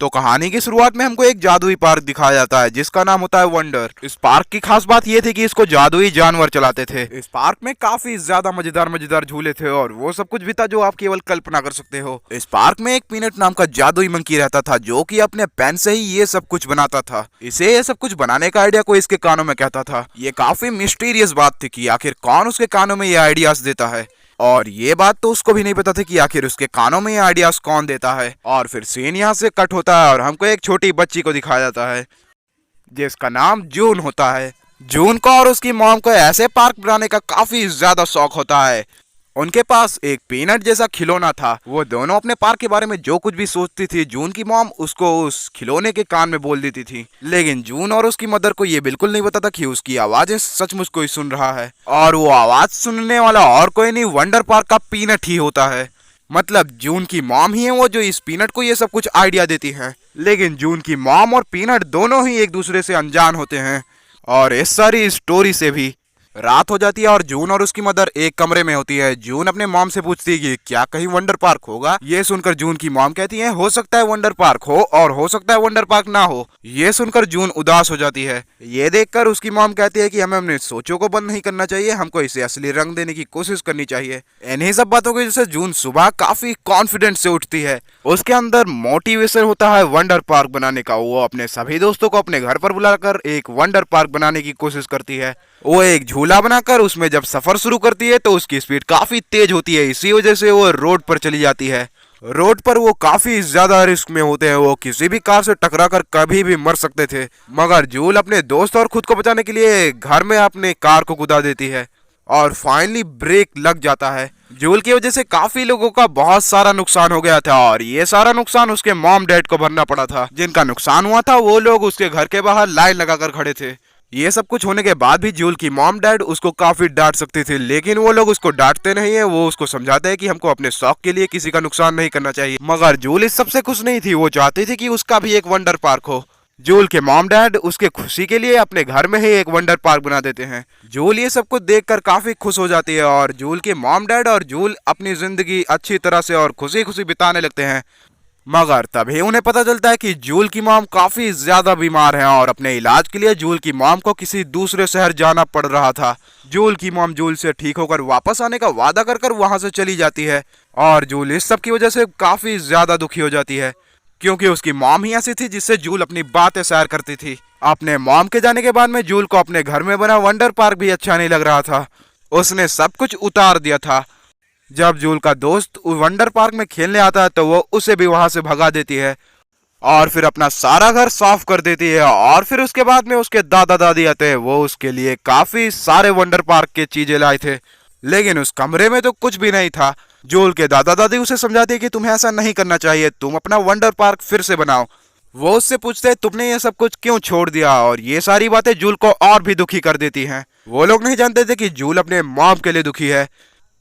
तो कहानी की शुरुआत में हमको एक जादुई पार्क दिखाया जाता है जिसका नाम होता है वंडर। इस पार्क की खास बात ये थी कि इसको जादुई जानवर चलाते थे। इस पार्क में काफी ज्यादा मजेदार मजेदार झूले थे और वो सब कुछ भी था जो आप केवल कल्पना कर सकते हो। इस पार्क में एक पीनट नाम का जादुई मंकी रहता था जो कि अपने पेन से ही ये सब कुछ बनाता था। इसे ये सब कुछ बनाने का आइडिया कोई इसके कानों में कहता था। ये काफी मिस्टीरियस बात थी कि आखिर कौन उसके कानों में ये आइडियाज देता है, और ये बात तो उसको भी नहीं पता था कि आखिर उसके कानों में ये आइडियाज कौन देता है। और फिर सीन यहाँ से कट होता है और हमको एक छोटी बच्ची को दिखाया जाता है जिसका नाम जून होता है। जून को और उसकी मॉम को ऐसे पार्क बनाने का काफी ज्यादा शौक होता है। उनके पास एक पीनट जैसा खिलौना था। वो दोनों अपने पार्क के बारे में जो कुछ भी सोचती थी जून की मॉम उसको उस खिलौने के कान में बोल देती थी। लेकिन जून और उसकी मदर को ये बिल्कुल नहीं पता था कि उसकी आवाजें सचमुच कोई सुन रहा है, और वो आवाज सुनने वाला और कोई नहीं वंडर पार्क का पीनट ही होता है। मतलब जून की मॉम ही है वो जो इस पीनट को ये सब कुछ आइडिया देती है। लेकिन जून की मॉम और पीनट दोनों ही एक दूसरे से अनजान होते हैं। और इस सारी स्टोरी से भी रात हो जाती है और जून और उसकी मदर एक कमरे में होती है। जून अपने मॉम से पूछती है कि क्या कहीं वंडर पार्क होगा। ये सुनकर जून की मॉम कहती है हो सकता है वंडर पार्क हो और हो सकता है वंडर पार्क ना हो। ये सुनकर जून उदास हो जाती है। ये देखकर उसकी मॉम कहती है कि हमें अपने सोचों को बंद नहीं करना चाहिए, हमको इसे असली रंग देने की कोशिश करनी चाहिए। इन्हीं सब बातों की वजह से जून सुबह काफी कॉन्फिडेंस से उठती है। उसके अंदर मोटिवेशन होता है वंडर पार्क बनाने का। वो अपने सभी दोस्तों को अपने घर पर बुलाकर एक वंडर पार्क बनाने की कोशिश करती है। वो एक झूला बनाकर उसमें जब सफर शुरू करती है तो उसकी स्पीड काफी तेज होती है। इसी वजह से वो रोड पर चली जाती है। रोड पर वो काफी ज्यादा रिस्क में होते हैं। वो किसी भी कार से टकराकर कभी भी मर सकते थे, मगर जूल अपने दोस्त और खुद को बचाने के लिए घर में अपने कार को कुदा देती है और फाइनली ब्रेक लग जाता है। जूल की वजह से काफी लोगों का बहुत सारा नुकसान हो गया था और ये सारा नुकसान उसके मॉम डैड को भरना पड़ा था। जिनका नुकसान हुआ था वो लोग उसके घर के बाहर लाइन लगाकर खड़े थे। ये सब कुछ होने के बाद भी जूल की मॉम डैड उसको काफी डांट सकती थी, लेकिन वो लोग उसको डांटते नहीं है। वो उसको समझाते हैं कि हमको अपने शौक के लिए किसी का नुकसान नहीं करना चाहिए। मगर जूल इस सबसे खुश नहीं थी। वो चाहती थी कि उसका भी एक वंडर पार्क हो। जूल के मॉम डैड उसके खुशी के लिए अपने घर में ही एक वंडर पार्क बना देते हैं। जूल ये सब कुछ देखकर काफी खुश हो जाती है और जूल के मॉम डैड और जूल अपनी जिंदगी अच्छी तरह से और खुशी खुशी बिताने लगते हैं। मगर तभी उन्हें पता चलता है कि जूल की मॉम काफी ज्यादा बीमार है और अपने इलाज के लिए जूल की मॉम को किसी दूसरे शहर जाना पड़ रहा था। जूल की मॉम जूल से ठीक होकर वापस आने का वादा कर कर वहां से चली जाती है और जूल इस सब की वजह से काफी ज्यादा दुखी हो जाती है, क्योंकि उसकी मॉम ही ऐसी थी जिससे जूल अपनी बातें शेयर करती थी। अपने मॉम के जाने के बाद में जूल को अपने घर में बना वंडर पार्क भी अच्छा नहीं लग रहा था। उसने सब कुछ उतार दिया था। जब जूल का दोस्त वंडर पार्क में खेलने आता है तो वो उसे भी वहां से भगा देती है और फिर अपना सारा घर साफ कर देती है। और फिर उसके बाद में उसके दादा दादी आते हैं। वो उसके लिए काफी सारे वंडर पार्क के चीजें लाए थे, लेकिन उस कमरे में तो कुछ भी नहीं था। जूल के दादा दादी उसे समझाते हैं कि तुम्हें ऐसा नहीं करना चाहिए, तुम अपना वंडर पार्क फिर से बनाओ। वो उससे पूछते हैं तुमने ये सब कुछ क्यों छोड़ दिया, और ये सारी बातें जूल को और भी दुखी कर देती हैं। वो लोग नहीं जानते थे कि जूल अपने मॉम के लिए दुखी है।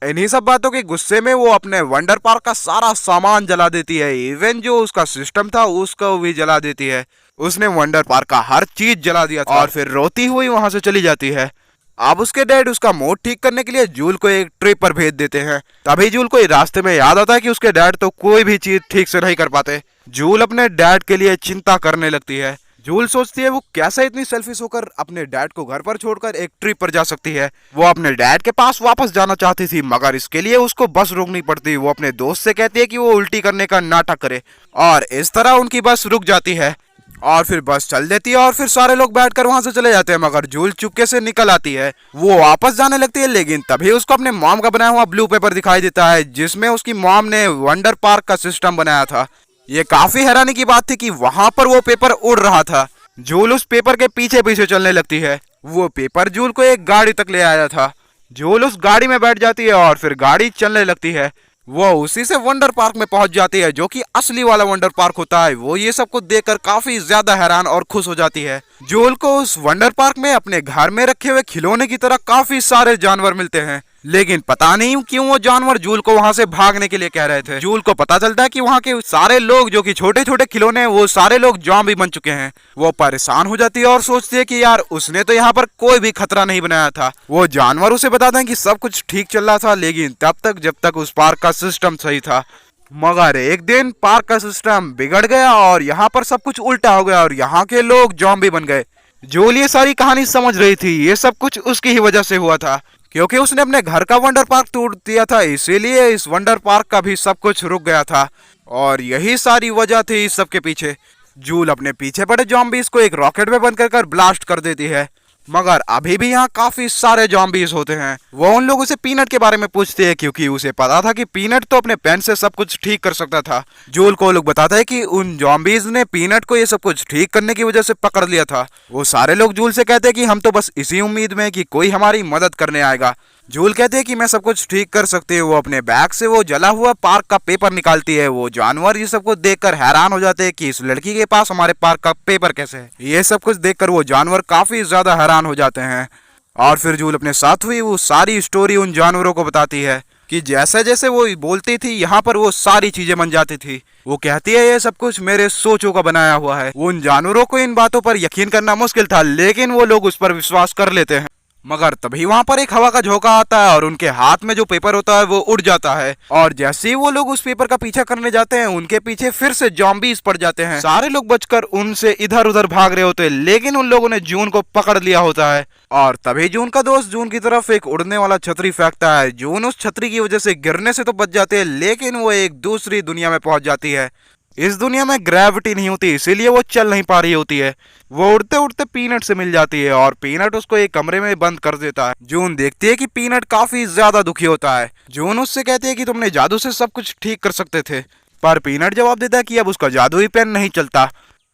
इन्हीं सब बातों के गुस्से में वो अपने वंडर पार्क का सारा सामान जला देती है। इवन जो उसका सिस्टम था उसको भी जला देती है। उसने वंडर पार्क का हर चीज जला दिया था और फिर रोती हुई वहां से चली जाती है। अब उसके डैड उसका मूड ठीक करने के लिए जूल को एक ट्रिप पर भेज देते हैं। तभी जूल को रास्ते में याद आता है कि उसके डैड तो कोई भी चीज ठीक से नहीं कर पाते। जूल अपने डैड के लिए चिंता करने लगती है। जूल सोचती है वो कैसे इतनी सेल्फिश होकर अपने डैड को घर पर छोड़कर एक ट्रिप पर जा सकती है। वो अपने डैड के पास वापस जाना चाहती थी, मगर इसके लिए उसको बस रोकनी पड़ती। वो अपने दोस्त से कहती है कि वो उल्टी करने का नाटक करे और इस तरह उनकी बस रुक जाती है और फिर बस चल देती है और फिर सारे लोग बैठकर वहां से चले जाते हैं। मगर जूल चुपके से निकल आती है। वो वापस जाने लगती है, लेकिन तभी उसको अपने मॉम का बनाया हुआ ब्लू पेपर दिखाई देता है जिसमें उसकी मॉम ने वंडर पार्क का सिस्टम बनाया था। ये काफी हैरानी की बात थी कि वहां पर वो पेपर उड़ रहा था। जूल उस पेपर के पीछे पीछे चलने लगती है। वो पेपर जूल को एक गाड़ी तक ले आया था। जूल उस गाड़ी में बैठ जाती है और फिर गाड़ी चलने लगती है। वो उसी से वंडर पार्क में पहुंच जाती है जो कि असली वाला वंडर पार्क होता है। वो ये सब कुछ देखकर काफी ज्यादा हैरान और खुश हो जाती है। जूल को उस वंडर पार्क में अपने घर में रखे हुए खिलौने की तरह काफी सारे जानवर मिलते हैं, लेकिन पता नहीं क्यों वो जानवर जूल को वहां से भागने के लिए कह रहे थे। जूल को पता चलता है कि वहां के सारे लोग जो कि छोटे छोटे खिलौने हैं वो सारे लोग जॉम्बी बन चुके हैं। वो परेशान हो जाती है और सोचती है कि यार उसने तो यहाँ पर कोई भी खतरा नहीं बनाया था। वो जानवर उसे बताते हैं कि सब कुछ ठीक चल रहा था, लेकिन तब तक जब तक उस पार्क का सिस्टम सही था। मगर एक दिन पार्क का सिस्टम बिगड़ गया और यहाँ पर सब कुछ उल्टा हो गया और यहाँ के लोग जॉम्बी बन गए। जूल ये सारी कहानी समझ रही थी, ये सब कुछ उसकी ही वजह से हुआ था, क्योंकि उसने अपने घर का वंडर पार्क तोड़ दिया था, इसीलिए इस वंडर पार्क का भी सब कुछ रुक गया था और यही सारी वजह थी इस सब के पीछे। जूल अपने पीछे पड़े जॉम्बीज को एक रॉकेट में बंद कर ब्लास्ट कर देती है, मगर अभी भी यहाँ काफी सारे जॉम्बीज होते हैं। वो उन लोगों से पीनट के बारे में पूछते हैं, क्योंकि उसे पता था कि पीनट तो अपने पेन से सब कुछ ठीक कर सकता था। जूल को लोग बताता है कि उन जॉम्बीज ने पीनट को ये सब कुछ ठीक करने की वजह से पकड़ लिया था। वो सारे लोग जूल से कहते हैं कि हम तो बस इसी उम्मीद में कि कोई हमारी मदद करने आएगा। जूल कहते हैं कि मैं सब कुछ ठीक कर सकती है। वो अपने बैग से वो जला हुआ पार्क का पेपर निकालती है। वो जानवर ये सब कुछ देखकर हैरान हो जाते हैं कि इस लड़की के पास हमारे पार्क का पेपर कैसे है। ये सब कुछ देखकर वो जानवर काफी ज्यादा हैरान हो जाते हैं और फिर जूल अपने साथ हुई वो सारी स्टोरी उन जानवरों को बताती है कि जैसे जैसे वो बोलती थी यहाँ पर वो सारी चीजें बन जाती थी। वो कहती है ये सब कुछ मेरे सोचों का बनाया हुआ है। उन जानवरों को इन बातों पर यकीन करना मुश्किल था, लेकिन वो लोग उस पर विश्वास कर लेते हैं। मगर तभी वहां पर एक हवा का झोंका आता है और उनके हाथ में जो पेपर होता है वो उड़ जाता है और जैसे ही वो लोग उस पेपर का पीछा करने जाते हैं, उनके पीछे फिर से जॉम्बीज पड़ जाते हैं। सारे लोग बचकर उनसे इधर उधर भाग रहे होते हैं, लेकिन उन लोगों ने जून को पकड़ लिया होता है और तभी जून का दोस्त जून की तरफ एक उड़ने वाला छतरी फेंकता है। जून उस छतरी की वजह से गिरने से तो बच जाते हैं, लेकिन वो एक दूसरी दुनिया में पहुंच जाती है। इस दुनिया में ग्रेविटी नहीं होती, इसीलिए वो चल नहीं पा रही होती है। वो उड़ते उड़ते पीनट से मिल जाती है और पीनट उसको एक कमरे में बंद कर देता है। जून देखती है कि पीनट काफी ज्यादा दुखी होता है। जून उससे कहती है कि तुमने जादू से सब कुछ ठीक कर सकते थे, पर पीनट जवाब देता है कि अब उसका जादुई पेन नहीं चलता।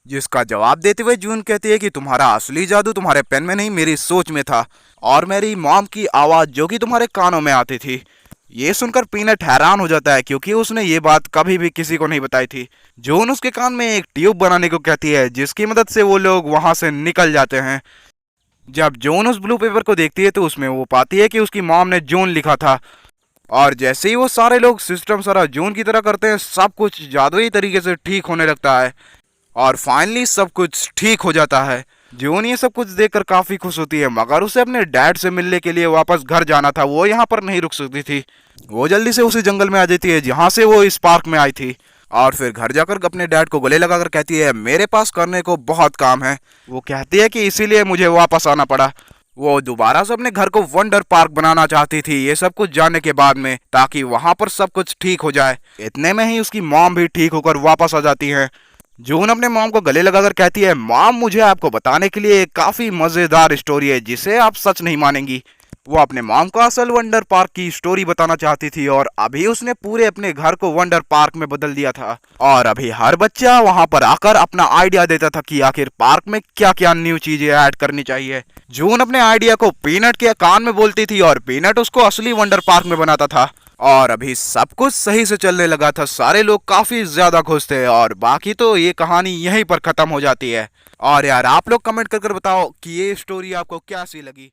जिसका जवाब देते हुए जून कहती है कि तुम्हारा असली जादू तुम्हारे पेन में नहीं, मेरी सोच में था और मेरी मॉम की आवाज जो कि तुम्हारे कानों में आती थी। ये सुनकर पीनट हैरान हो जाता है, क्योंकि उसने ये बात कभी भी किसी को नहीं बताई थी। जून उसके कान में एक ट्यूब बनाने को कहती है, जिसकी मदद से वो लोग वहां से निकल जाते हैं। जब जून उस ब्लू पेपर को देखती है तो उसमें वो पाती है कि उसकी मॉम ने जून लिखा था और जैसे ही वो सारे लोग सिस्टम सारा जून की तरह करते हैं, सब कुछ जादुई तरीके से ठीक होने लगता है और फाइनली सब कुछ ठीक हो जाता है। जून ये सब कुछ देखकर काफी खुश होती है, मगर उसे अपने डैड से मिलने के लिए वापस घर जाना था। वो यहाँ पर नहीं रुक सकती थी। वो जल्दी से उसी जंगल में आ जाती है जहाँ से वो इस पार्क में आई थी और फिर घर जाकर अपने डैड को गले लगाकर कहती है, मेरे पास करने को बहुत काम है। वो कहती है कि इसीलिए मुझे वापस आना पड़ा। वो दोबारा से अपने घर को वंडर पार्क बनाना चाहती थी, ये सब कुछ जानने के बाद में, ताकि वहां पर सब कुछ ठीक हो जाए। इतने में ही उसकी मॉम भी ठीक होकर वापस आ जाती है। जून अपने मॉम को गले लगाकर कहती है, मॉम मुझे आपको बताने के लिए एक काफी मजेदार स्टोरी है जिसे आप सच नहीं मानेंगी। वो अपने मॉम को असल वंडर पार्क की स्टोरी बताना चाहती थी और अभी उसने पूरे अपने घर को वंडर पार्क में बदल दिया था और अभी हर बच्चा वहां पर आकर अपना आइडिया देता था कि आखिर पार्क में क्या क्या न्यू चीजें ऐड करनी चाहिए। जून अपने आइडिया को पीनट के कान में बोलती थी और पीनट उसको असली वंडर पार्क में बनाता था और अभी सब कुछ सही से चलने लगा था। सारे लोग काफी ज्यादा खुश थे और बाकी तो ये कहानी यहीं पर खत्म हो जाती है। और यार आप लोग कमेंट कर बताओ कि ये स्टोरी आपको कैसी लगी।